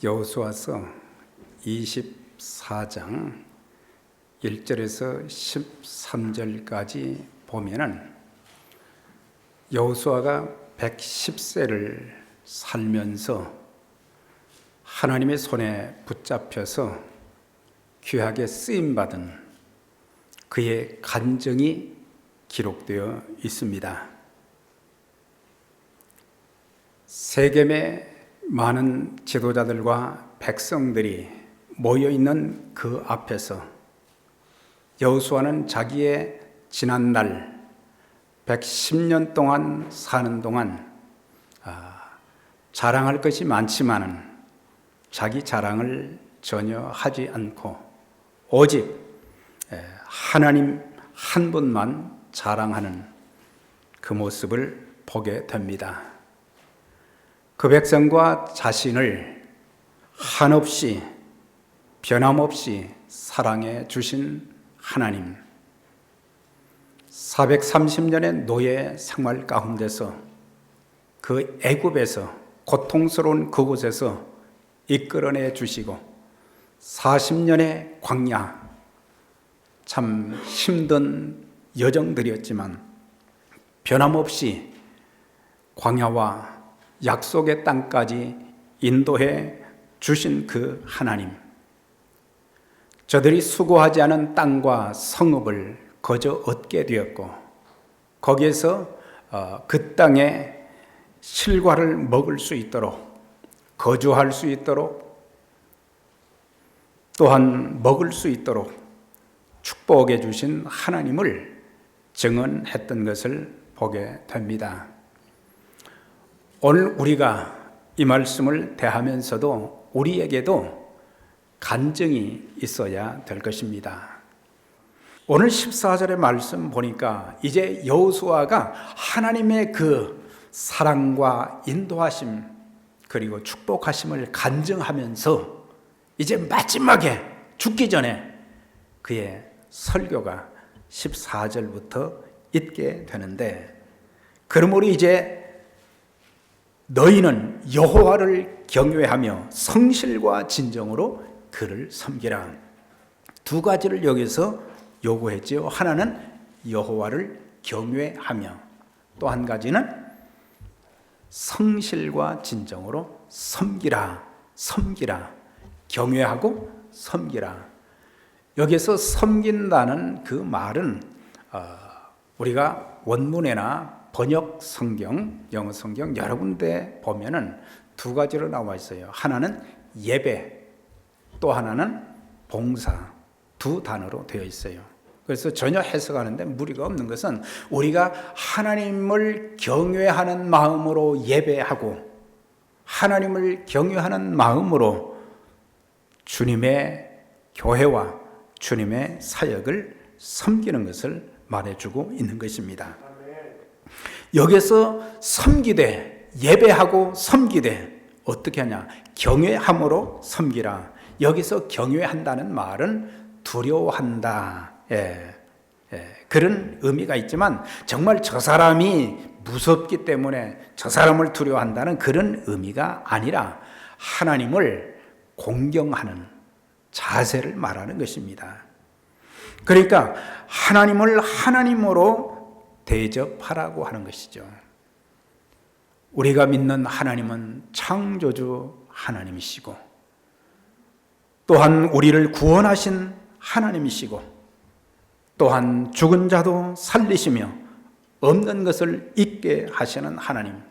여호수아서 24장 1절에서 13절까지 보면은 여호수아가 110세를 살면서 하나님의 손에 붙잡혀서 귀하게 쓰임받은 그의 간증이 기록되어 있습니다. 세겜의 많은 지도자들과 백성들이 모여있는 그 앞에서 여호수아는 자기의 지난날 110년 동안 사는 동안 자랑할 것이 많지만은 자기 자랑을 전혀 하지 않고 오직 하나님 한 분만 자랑하는 그 모습을 보게 됩니다. 그 백성과 자신을 한없이 변함없이 사랑해 주신 하나님, 430년의 노예 생활 가운데서 그 애굽에서 고통스러운 그곳에서 이끌어내 주시고 40년의 광야, 참 힘든 여정들이었지만 변함없이 광야와 약속의 땅까지 인도해 주신 그 하나님, 저들이 수고하지 않은 땅과 성읍을 거저 얻게 되었고 거기에서 그 땅에 실과를 먹을 수 있도록 거주할 수 있도록 또한 먹을 수 있도록 축복해 주신 하나님을 증언했던 것을 보게 됩니다. 오늘 우리가 이 말씀을 대하면서도 우리에게도 간증이 있어야 될 것입니다. 오늘 14절의 말씀 보니까 이제 여호수아가 하나님의 그 사랑과 인도하심 그리고 축복하심을 간증하면서 이제 마지막에 죽기 전에 그의 설교가 14절부터 있게 되는데, 그러므로 이제 너희는 여호와를 경외하며 성실과 진정으로 그를 섬기라. 두 가지를 여기서 요구했지요. 하나는 여호와를 경외하며, 또 한 가지는 성실과 진정으로 섬기라. 경외하고 섬기라. 여기서 섬긴다는 그 말은 우리가 원문에나 번역 성경, 영어 성경 여러 군데 보면은 두 가지로 나와 있어요. 하나는 예배, 또 하나는 봉사, 두 단어로 되어 있어요. 그래서 전혀 해석하는데 무리가 없는 것은 우리가 하나님을 경외하는 마음으로 예배하고 하나님을 경외하는 마음으로 주님의 교회와 주님의 사역을 섬기는 것을 말해주고 있는 것입니다. 여기서 섬기되, 예배하고 섬기되 어떻게 하냐? 경외함으로 섬기라. 여기서 경외한다는 말은 두려워한다, 그런 의미가 있지만 정말 저 사람이 무섭기 때문에 저 사람을 두려워한다는 그런 의미가 아니라 하나님을 공경하는 자세를 말하는 것입니다. 그러니까 하나님을 하나님으로 대접하라고 하는 것이죠. 우리가 믿는 하나님은 창조주 하나님이시고 또한 우리를 구원하신 하나님이시고 또한 죽은 자도 살리시며 없는 것을 있게 하시는 하나님,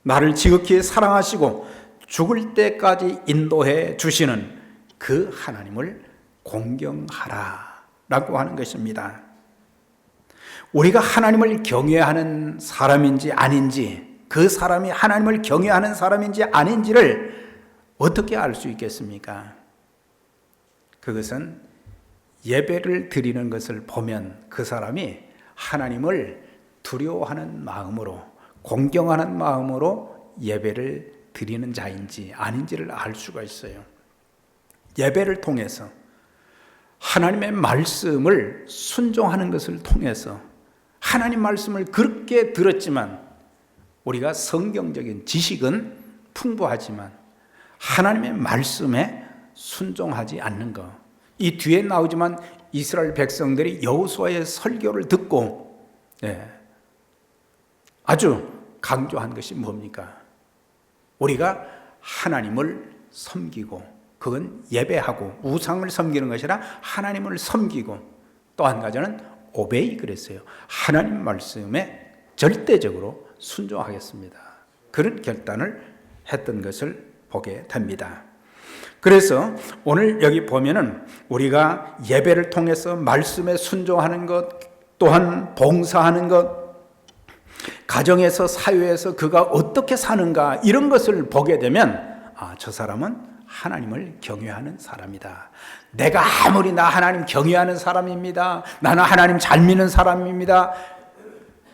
나를 지극히 사랑하시고 죽을 때까지 인도해 주시는 그 하나님을 공경하라 라고 하는 것입니다. 우리가 하나님을 경외하는 사람인지 아닌지, 그 사람이 하나님을 경외하는 사람인지 아닌지를 어떻게 알 수 있겠습니까? 그것은 예배를 드리는 것을 보면 그 사람이 하나님을 두려워하는 마음으로, 공경하는 마음으로 예배를 드리는 자인지 아닌지를 알 수가 있어요. 예배를 통해서 하나님의 말씀을 순종하는 것을 통해서 하나님 말씀을 그렇게 들었지만 우리가 성경적인 지식은 풍부하지만 하나님의 말씀에 순종하지 않는 것. 이 뒤에 나오지만 이스라엘 백성들이 여호수아의 설교를 듣고 아주 강조한 것이 뭡니까? 우리가 하나님을 섬기고, 그건 예배하고 우상을 섬기는 것이 아니라 하나님을 섬기고, 또 한 가지는 오베이 그랬어요. 하나님 말씀에 절대적으로 순종하겠습니다. 그런 결단을 했던 것을 보게 됩니다. 그래서 오늘 여기 보면은 우리가 예배를 통해서 말씀에 순종하는 것, 또한 봉사하는 것, 가정에서 사회에서 그가 어떻게 사는가, 이런 것을 보게 되면 저 사람은 하나님을 경외하는 사람이다. 내가 아무리 나 하나님 경외하는 사람입니다, 나는 하나님 잘 믿는 사람입니다,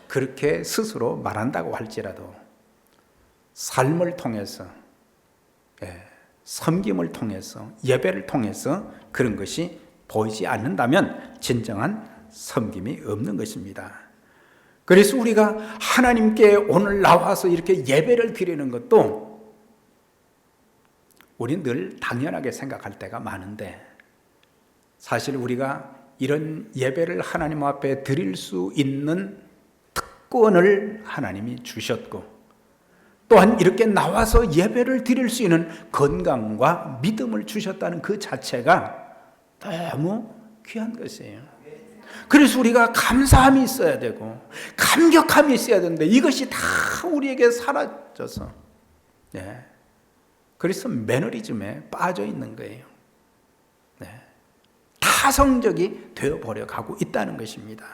그렇게 스스로 말한다고 할지라도 삶을 통해서, 섬김을 통해서, 예배를 통해서 그런 것이 보이지 않는다면 진정한 섬김이 없는 것입니다. 그래서 우리가 하나님께 오늘 나와서 이렇게 예배를 드리는 것도 우리는 늘 당연하게 생각할 때가 많은데, 사실 우리가 이런 예배를 하나님 앞에 드릴 수 있는 특권을 하나님이 주셨고, 또한 이렇게 나와서 예배를 드릴 수 있는 건강과 믿음을 주셨다는 그 자체가 너무 귀한 것이에요. 그래서 우리가 감사함이 있어야 되고 감격함이 있어야 되는데 이것이 다 우리에게 사라져서 그래서 매너리즘에 빠져 있는 거예요. 타성적이 되어버려 가고 있다는 것입니다.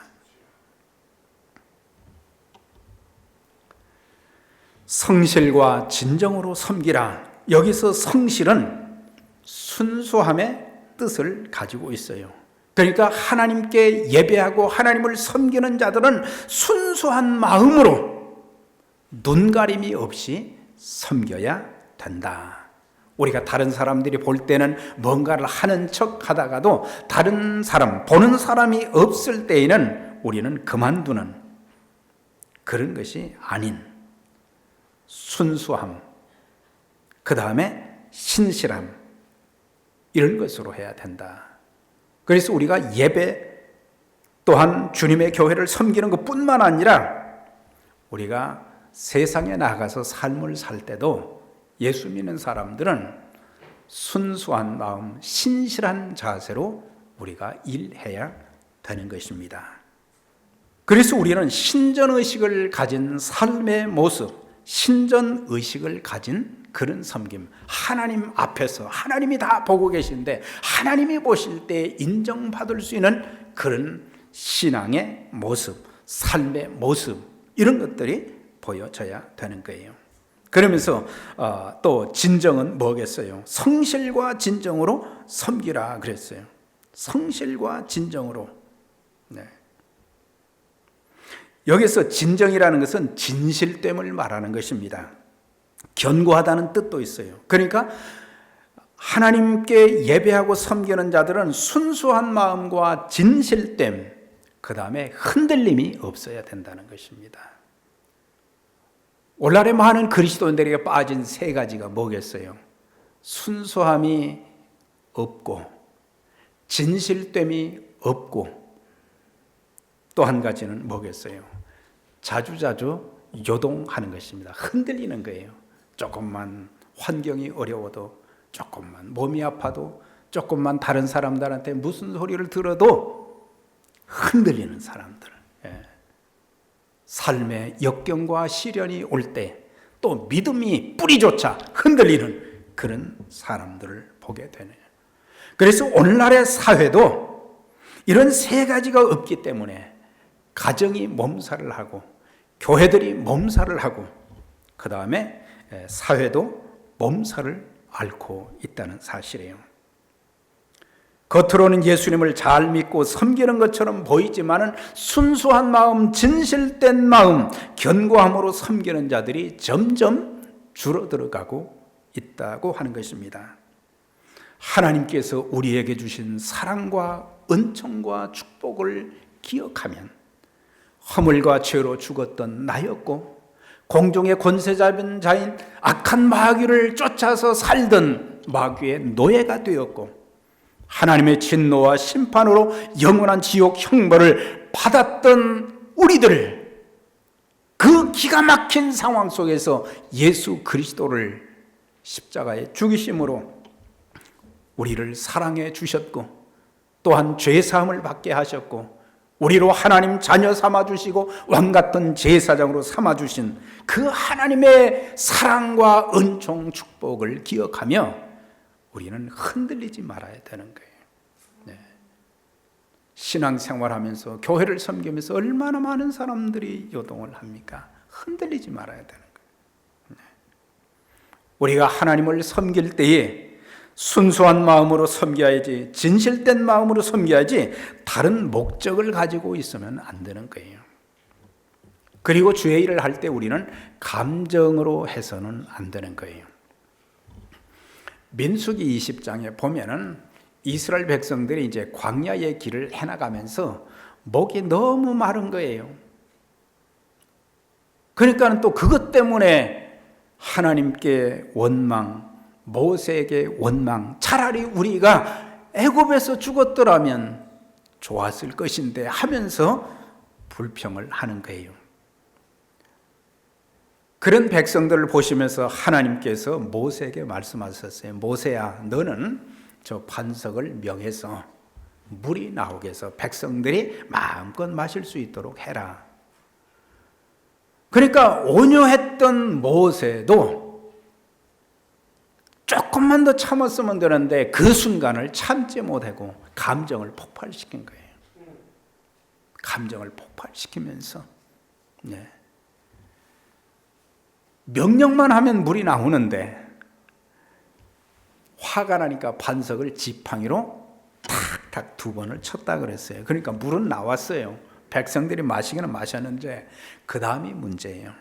성실과 진정으로 섬기라. 여기서 성실은 순수함의 뜻을 가지고 있어요. 그러니까 하나님께 예배하고 하나님을 섬기는 자들은 순수한 마음으로 눈가림이 없이 섬겨야 된다. 우리가 다른 사람들이 볼 때는 뭔가를 하는 척 하다가도 다른 사람, 보는 사람이 없을 때에는 우리는 그만두는 그런 것이 아닌 순수함, 그 다음에 신실함, 이런 것으로 해야 된다. 그래서 우리가 예배 또한 주님의 교회를 섬기는 것뿐만 아니라 우리가 세상에 나가서 삶을 살 때도 예수 믿는 사람들은 순수한 마음, 신실한 자세로 우리가 일해야 되는 것입니다. 그래서 우리는 신전의식을 가진 삶의 모습, 신전의식을 가진 그런 섬김, 하나님 앞에서 하나님이 다 보고 계신데 하나님이 보실 때 인정받을 수 있는 그런 신앙의 모습, 삶의 모습, 이런 것들이 보여져야 되는 거예요. 그러면서 또 진정은 뭐겠어요? 성실과 진정으로 섬기라 그랬어요. 성실과 진정으로. 여기서 진정이라는 것은 진실됨을 말하는 것입니다. 견고하다는 뜻도 있어요. 그러니까 하나님께 예배하고 섬기는 자들은 순수한 마음과 진실됨, 그 다음에 흔들림이 없어야 된다는 것입니다. 오늘날의 많은 그리스도인들에게 빠진 세 가지가 뭐겠어요? 순수함이 없고, 진실됨이 없고, 또 한 가지는 뭐겠어요? 자주자주 요동하는 것입니다. 흔들리는 거예요. 조금만 환경이 어려워도, 조금만 몸이 아파도, 조금만 다른 사람들한테 무슨 소리를 들어도 흔들리는 사람들. 삶의 역경과 시련이 올 때 또 믿음이 뿌리조차 흔들리는 그런 사람들을 보게 되네요. 그래서 오늘날의 사회도 이런 세 가지가 없기 때문에 가정이 몸살을 하고, 교회들이 몸살을 하고, 그 다음에 사회도 몸살을 앓고 있다는 사실이에요. 겉으로는 예수님을 잘 믿고 섬기는 것처럼 보이지만은 순수한 마음, 진실된 마음, 견고함으로 섬기는 자들이 점점 줄어들어가고 있다고 하는 것입니다. 하나님께서 우리에게 주신 사랑과 은총과 축복을 기억하면 허물과 죄로 죽었던 나였고 공중의 권세 잡은 자인 악한 마귀를 쫓아서 살던 마귀의 노예가 되었고 하나님의 진노와 심판으로 영원한 지옥 형벌을 받았던 우리들을 그 기가 막힌 상황 속에서 예수 그리스도를 십자가에 죽이심으로 우리를 사랑해 주셨고 또한 죄사함을 받게 하셨고 우리로 하나님 자녀 삼아주시고 왕같은 제사장으로 삼아주신 그 하나님의 사랑과 은총 축복을 기억하며 우리는 흔들리지 말아야 되는 거예요. 네. 신앙생활하면서 교회를 섬기면서 얼마나 많은 사람들이 요동을 합니까? 흔들리지 말아야 되는 거예요. 네. 우리가 하나님을 섬길 때에 순수한 마음으로 섬겨야지, 진실된 마음으로 섬겨야지 다른 목적을 가지고 있으면 안 되는 거예요. 그리고 주의 일을 할 때 우리는 감정으로 해서는 안 되는 거예요. 민수기 20장에 보면은 이스라엘 백성들이 이제 광야의 길을 해나가면서 목이 너무 마른 거예요. 그러니까 또 그것 때문에 하나님께 원망, 모세에게 원망, 차라리 우리가 애굽에서 죽었더라면 좋았을 것인데 하면서 불평을 하는 거예요. 그런 백성들을 보시면서 하나님께서 모세에게 말씀하셨어요. 모세야, 너는 저 반석을 명해서 물이 나오게 해서 백성들이 마음껏 마실 수 있도록 해라. 그러니까 온유했던 모세도 조금만 더 참았으면 되는데 그 순간을 참지 못하고 감정을 폭발시킨 거예요. 감정을 폭발시키면서 네. 명령만 하면 물이 나오는데 화가 나니까 반석을 지팡이로 탁탁 2번을 쳤다 그랬어요. 그러니까 물은 나왔어요. 백성들이 마시기는 마셨는데 그 다음이 문제예요.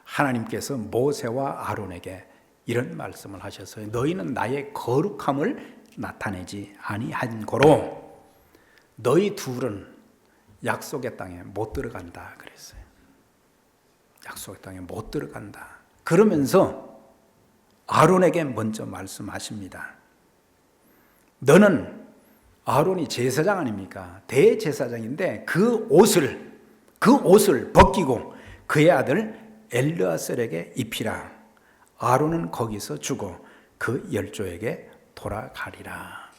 하나님께서 모세와 아론에게 이런 말씀을 하셨어요. 너희는 나의 거룩함을 나타내지 아니한 고로 너희 둘은 약속의 땅에 못 들어간다 그랬어요. 약속의 땅에 못 들어간다. 그러면서 아론에게 먼저 말씀하십니다. 너는 아론이 제사장 아닙니까? 대제사장인데 그 옷을 벗기고 그의 아들 엘르아셀에게 입히라. 아론은 거기서 죽어 그 열조에게 돌아가리라.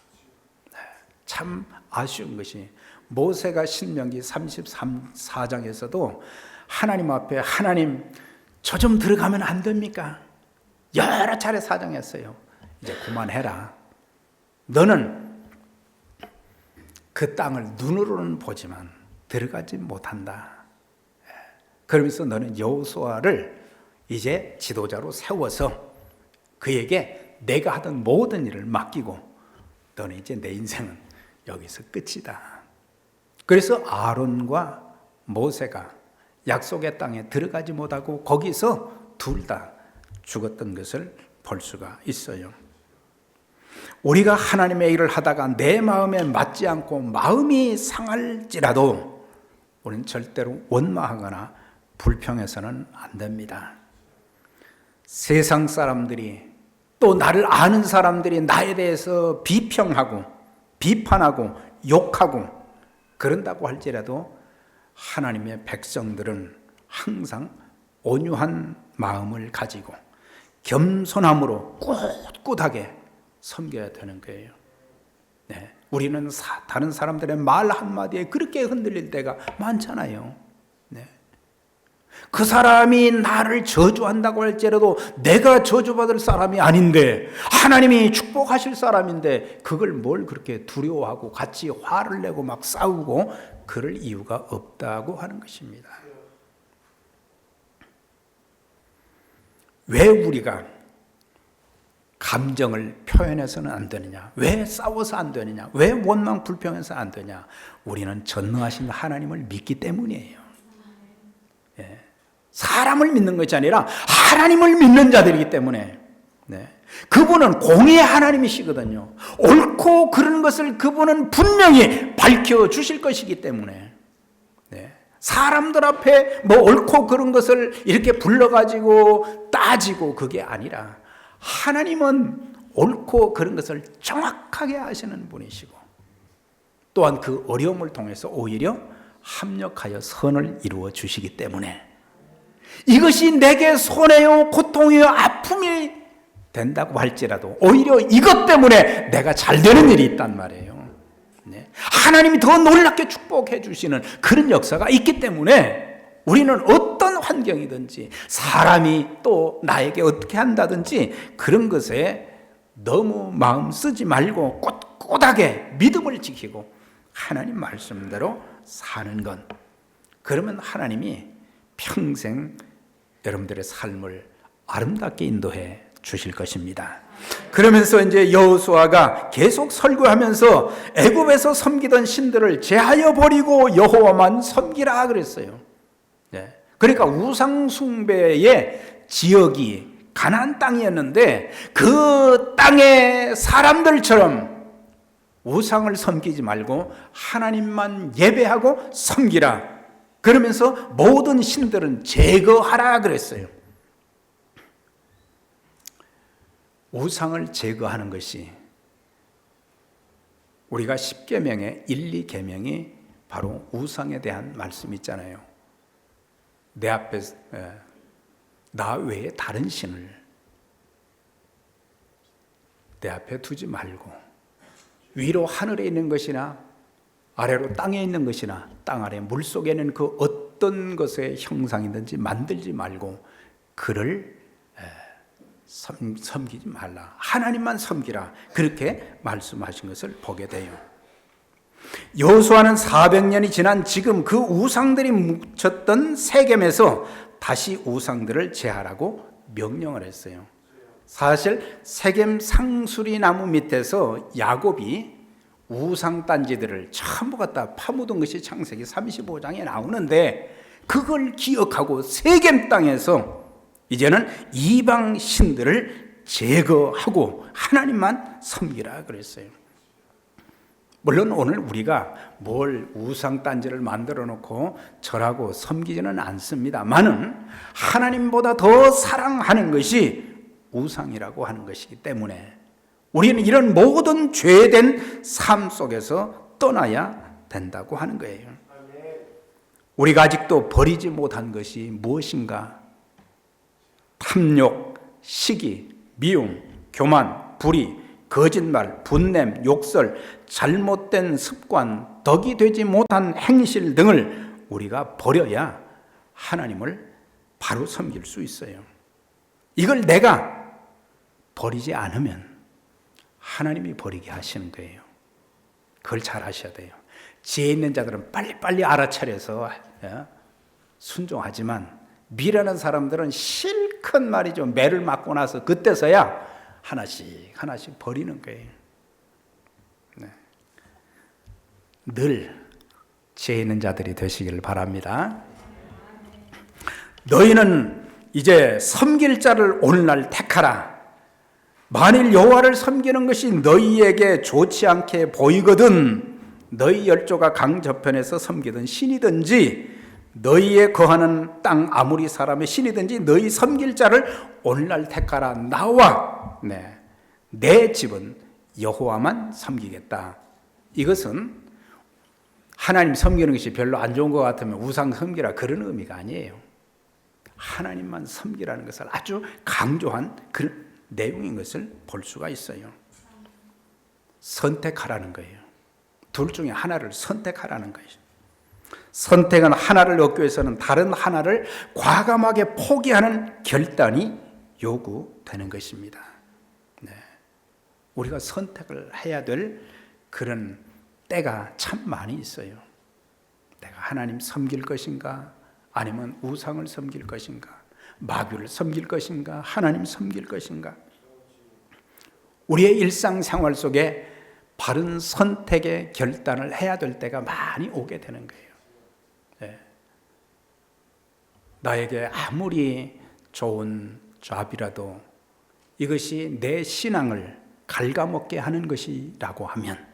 참 아쉬운 것이 모세가 신명기 34장에서도 하나님 앞에 하나님 저 좀 들어가면 안 됩니까? 여러 차례 사정했어요. 이제 그만해라. 너는 그 땅을 눈으로는 보지만 들어가지 못한다. 그러면서 너는 여호수아를 이제 지도자로 세워서 그에게 내가 하던 모든 일을 맡기고 너는 이제 내 인생은 여기서 끝이다. 그래서 아론과 모세가 약속의 땅에 들어가지 못하고 거기서 둘 다 죽었던 것을 볼 수가 있어요. 우리가 하나님의 일을 하다가 내 마음에 맞지 않고 마음이 상할지라도 우리는 절대로 원망하거나 불평해서는 안 됩니다. 세상 사람들이 또 나를 아는 사람들이 나에 대해서 비평하고 비판하고 욕하고 그런다고 할지라도 하나님의 백성들은 항상 온유한 마음을 가지고 겸손함으로 꿋꿋하게 섬겨야 되는 거예요. 네. 우리는 다른 사람들의 말 한마디에 그렇게 흔들릴 때가 많잖아요. 네. 그 사람이 나를 저주한다고 할지라도 내가 저주받을 사람이 아닌데 하나님이 축복하실 사람인데 그걸 뭘 그렇게 두려워하고 같이 화를 내고 막 싸우고 그럴 이유가 없다고 하는 것입니다. 왜 우리가 감정을 표현해서는 안 되느냐? 왜 싸워서 안 되느냐? 왜 원망 불평해서 안 되냐? 우리는 전능하신 하나님을 믿기 때문이에요. 예. 사람을 믿는 것이 아니라 하나님을 믿는 자들이기 때문에 네. 그분은 공의의 하나님이시거든요. 옳고 그른 것을 그분은 분명히 밝혀주실 것이기 때문에 네. 사람들 앞에 뭐 옳고 그런 것을 이렇게 불러가지고 따지고 그게 아니라 하나님은 옳고 그런 것을 정확하게 아시는 분이시고 또한 그 어려움을 통해서 오히려 합력하여 선을 이루어 주시기 때문에 이것이 내게 손해요 고통이요 아픔이 된다고 할지라도 오히려 이것 때문에 내가 잘 되는 일이 있단 말이에요. 네. 하나님이 더 놀랍게 축복해 주시는 그런 역사가 있기 때문에 우리는 어떤 환경이든지 사람이 또 나에게 어떻게 한다든지 그런 것에 너무 마음 쓰지 말고 꼿꼿하게 믿음을 지키고 하나님 말씀대로 사는 것, 그러면 하나님이 평생 여러분들의 삶을 아름답게 인도해 주실 것입니다. 그러면서 이제 여호수아가 계속 설교하면서 애굽에서 섬기던 신들을 제하여 버리고 여호와만 섬기라 그랬어요. 네. 그러니까 우상 숭배의 지역이 가나안 땅이었는데 그 땅의 사람들처럼 우상을 섬기지 말고 하나님만 예배하고 섬기라. 그러면서 모든 신들은 제거하라 그랬어요. 우상을 제거하는 것이 우리가 10계명의 1, 2계명이 바로 우상에 대한 말씀이 있잖아요. 내 앞에 나 외에 다른 신을 내 앞에 두지 말고 위로 하늘에 있는 것이나 아래로 땅에 있는 것이나 땅 아래 물속에 있는 그 어떤 것의 형상이든지 만들지 말고 그를 섬기지 말라. 하나님만 섬기라. 그렇게 말씀하신 것을 보게 돼요. 여호수아는 400년이 지난 지금 그 우상들이 묻혔던 세겜에서 다시 우상들을 제하라고 명령을 했어요. 사실 세겜 상수리 나무 밑에서 야곱이 우상 단지들을 전부 갖다 파묻은 것이 창세기 35장에 나오는데 그걸 기억하고 세겜 땅에서 이제는 이방 신들을 제거하고 하나님만 섬기라 그랬어요. 물론 오늘 우리가 뭘 우상 단지를 만들어 놓고 절하고 섬기지는 않습니다만은 하나님보다 더 사랑하는 것이 우상이라고 하는 것이기 때문에 우리는 이런 모든 죄된 삶 속에서 떠나야 된다고 하는 거예요. 우리가 아직도 버리지 못한 것이 무엇인가? 탐욕, 시기, 미움, 교만, 불의, 거짓말, 분냄, 욕설, 잘못된 습관, 덕이 되지 못한 행실 등을 우리가 버려야 하나님을 바로 섬길 수 있어요. 이걸 내가 버리지 않으면 하나님이 버리게 하시는 거예요. 그걸 잘 하셔야 돼요. 지혜 있는 자들은 빨리빨리 알아차려서 순종하지만 미련한 사람들은 실컷 말이죠. 매를 맞고 나서 그때서야 하나씩 하나씩 버리는 거예요. 네. 늘 지혜 있는 자들이 되시기를 바랍니다. 너희는 이제 섬길 자를 오늘날 택하라. 만일 여호와를 섬기는 것이 너희에게 좋지 않게 보이거든 너희 열조가 강 저편에서 섬기던 신이든지 너희의 거하는 땅 아무리 사람의 신이든지 너희 섬길 자를 오늘날 택하라. 나와 내 집은 여호와만 섬기겠다. 이것은 하나님 섬기는 것이 별로 안 좋은 것 같으면 우상 섬기라 그런 의미가 아니에요. 하나님만 섬기라는 것을 아주 강조한 그런 내용인 것을 볼 수가 있어요. 선택하라는 거예요. 둘 중에 하나를 선택하라는 거예요. 선택은 하나를 얻기 위해서는 다른 하나를 과감하게 포기하는 결단이 요구되는 것입니다. 네. 우리가 선택을 해야 될 그런 때가 참 많이 있어요. 내가 하나님 섬길 것인가 아니면 우상을 섬길 것인가 마귀를 섬길 것인가 하나님 섬길 것인가. 우리의 일상생활 속에 바른 선택의 결단을 해야 될 때가 많이 오게 되는 거예요. 네. 나에게 아무리 좋은 잡이라도 이것이 내 신앙을 갉아먹게 하는 것이라고 하면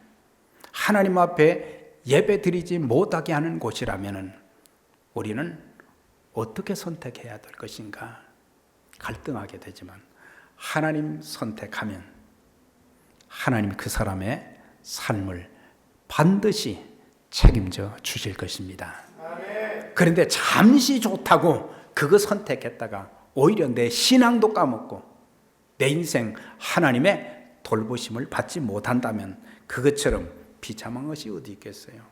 하나님 앞에 예배 드리지 못하게 하는 곳이라면 우리는 어떻게 선택해야 될 것인가 갈등하게 되지만 하나님 선택하면 하나님 그 사람의 삶을 반드시 책임져 주실 것입니다. 그런데 잠시 좋다고 그거 선택했다가 오히려 내 신앙도 까먹고 내 인생 하나님의 돌보심을 받지 못한다면 그것처럼 비참한 것이 어디 있겠어요.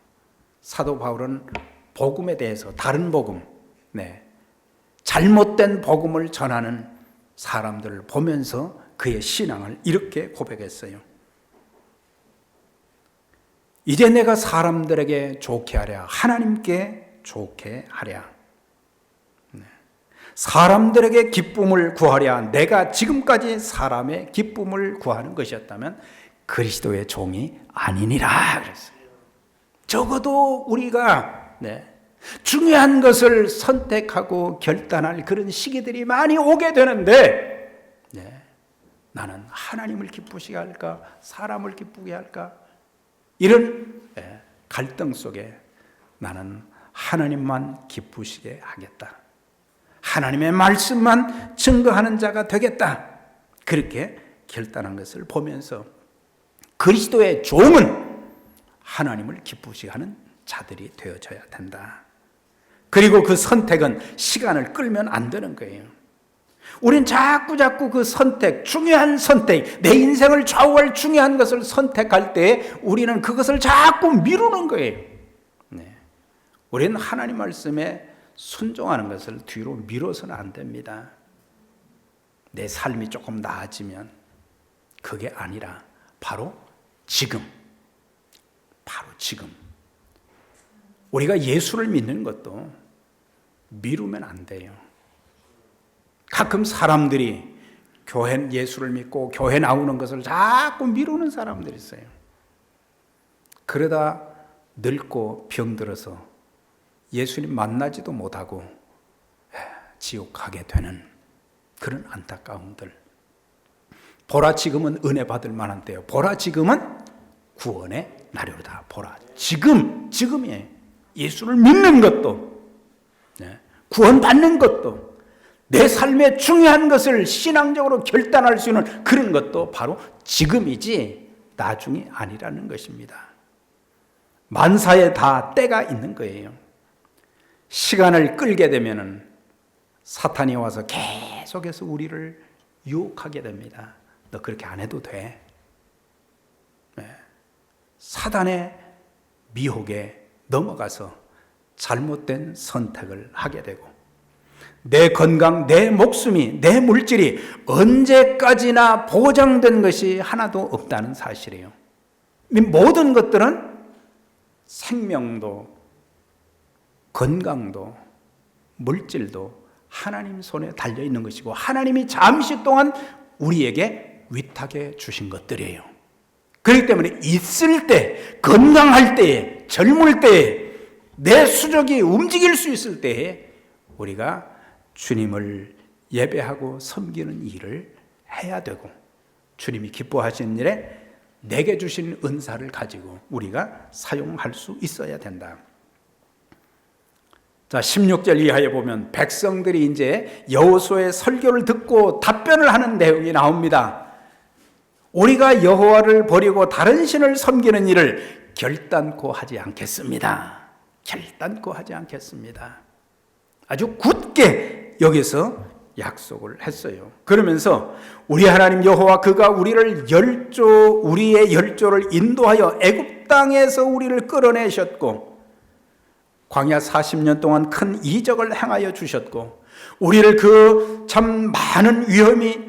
사도 바울은 복음에 대해서 다른 복음, 잘못된 복음을 전하는 사람들을 보면서 그의 신앙을 이렇게 고백했어요. 이제 내가 사람들에게 좋게 하랴 하나님께 좋게 하랴. 사람들에게 기쁨을 구하랴 내가 지금까지 사람의 기쁨을 구하는 것이었다면 그리스도의 종이 아니니라 그랬어요. 적어도 우리가 중요한 것을 선택하고 결단할 그런 시기들이 많이 오게 되는데 나는 하나님을 기쁘시게 할까 사람을 기쁘게 할까 이런 갈등 속에 나는 하나님만 기쁘시게 하겠다. 하나님의 말씀만 증거하는 자가 되겠다. 그렇게 결단한 것을 보면서 그리스도의 종은 하나님을 기쁘시게 하는 자들이 되어져야 된다. 그리고 그 선택은 시간을 끌면 안 되는 거예요. 우린 자꾸 그 선택, 중요한 선택, 내 인생을 좌우할 중요한 것을 선택할 때 우리는 그것을 자꾸 미루는 거예요. 우리는 하나님 말씀에 순종하는 것을 뒤로 미뤄서는 안 됩니다. 내 삶이 조금 나아지면 그게 아니라 바로 지금 우리가 예수를 믿는 것도 미루면 안 돼요. 가끔 사람들이 교회 예수를 믿고 교회 나오는 것을 자꾸 미루는 사람들이 있어요. 그러다 늙고 병들어서 예수님 만나지도 못하고 지옥 가게 되는 그런 안타까움들. 보라 지금은 은혜 받을 만한 때요. 보라 지금은 구원의 날이로다. 보라 지금이에요. 예수를 믿는 것도 구원받는 것도 내 삶의 중요한 것을 신앙적으로 결단할 수 있는 그런 것도 바로 지금이지 나중이 아니라는 것입니다. 만사에 다 때가 있는 거예요. 시간을 끌게 되면은 사탄이 와서 계속해서 우리를 유혹하게 됩니다. 너 그렇게 안 해도 돼. 사단의 미혹에 넘어가서 잘못된 선택을 하게 되고 내 건강, 내 목숨이, 내 물질이 언제까지나 보장된 것이 하나도 없다는 사실이에요. 모든 것들은 생명도 건강도 물질도 하나님 손에 달려있는 것이고 하나님이 잠시 동안 우리에게 위탁해 주신 것들이에요. 그렇기 때문에 있을 때, 건강할 때에, 젊을 때에, 내 수족이 움직일 수 있을 때에 우리가 주님을 예배하고 섬기는 일을 해야 되고 주님이 기뻐하시는 일에 내게 주신 은사를 가지고 우리가 사용할 수 있어야 된다. 자, 16절 이하에 보면 백성들이 이제 여호수아의 설교를 듣고 답변을 하는 내용이 나옵니다. 우리가 여호와를 버리고 다른 신을 섬기는 일을 결단코 하지 않겠습니다. 결단코 하지 않겠습니다. 아주 굳게 여기서 약속을 했어요. 그러면서 우리 하나님 여호와 그가 우리의 열조를 인도하여 애굽 땅에서 우리를 끌어내셨고 광야 40년 동안 큰 이적을 행하여 주셨고 우리를 그 참 많은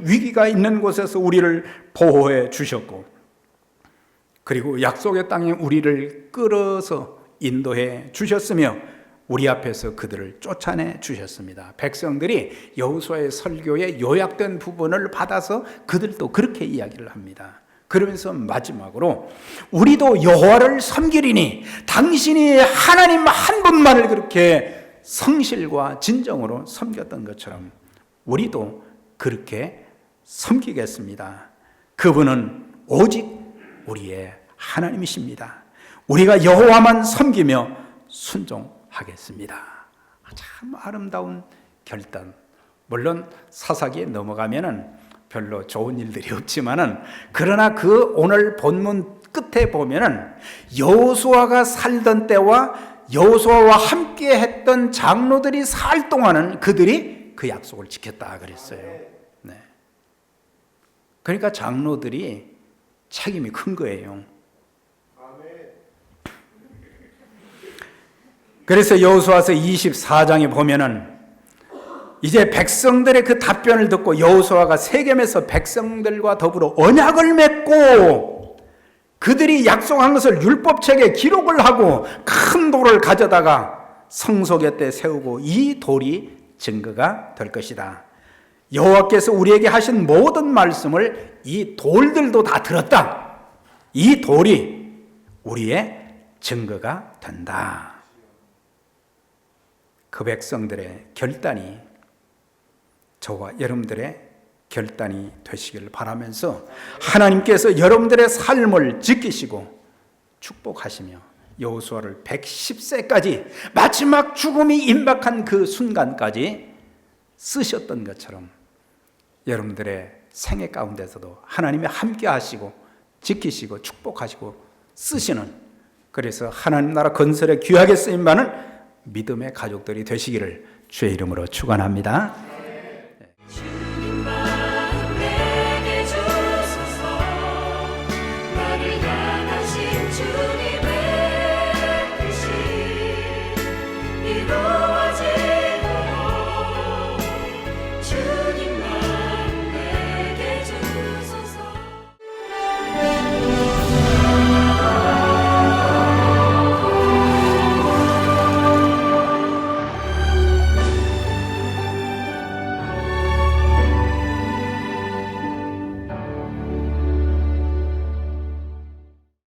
위기가 있는 곳에서 우리를 보호해 주셨고 그리고 약속의 땅에 우리를 끌어서 인도해 주셨으며 우리 앞에서 그들을 쫓아내 주셨습니다. 백성들이 여호수아의 설교의 요약된 부분을 받아서 그들도 그렇게 이야기를 합니다. 그러면서 마지막으로 우리도 여호와를 섬기리니 당신이 하나님 한 분만을 그렇게 성실과 진정으로 섬겼던 것처럼 우리도 그렇게 섬기겠습니다. 그분은 오직 우리의 하나님이십니다. 우리가 여호와만 섬기며 순종하겠습니다. 참 아름다운 결단. 물론 사사기에 넘어가면은 별로 좋은 일들이 없지만은, 그러나 그 오늘 본문 끝에 보면은 여호수아가 살던 때와 여호수아와 함께 했던 장로들이 살 동안은 그들이 그 약속을 지켰다 그랬어요. 네. 그러니까 장로들이 책임이 큰 거예요. 그래서 여호수아서 24장에 보면은 이제 백성들의 그 답변을 듣고 여호수아가 세겜에서 백성들과 더불어 언약을 맺고 그들이 약속한 것을 율법책에 기록을 하고 큰 돌을 가져다가 성소 곁에 세우고 이 돌이 증거가 될 것이다. 여호와께서 우리에게 하신 모든 말씀을 이 돌들도 다 들었다. 이 돌이 우리의 증거가 된다. 그 백성들의 결단이 저와 여러분들의 결단이 되시기를 바라면서 하나님께서 여러분들의 삶을 지키시고 축복하시며 여호수아를 110세까지 마지막 죽음이 임박한 그 순간까지 쓰셨던 것처럼 여러분들의 생애 가운데서도 하나님이 함께 하시고 지키시고 축복하시고 쓰시는, 그래서 하나님 나라 건설에 귀하게 쓰임받는 믿음의 가족들이 되시기를 주의 이름으로 축원합니다.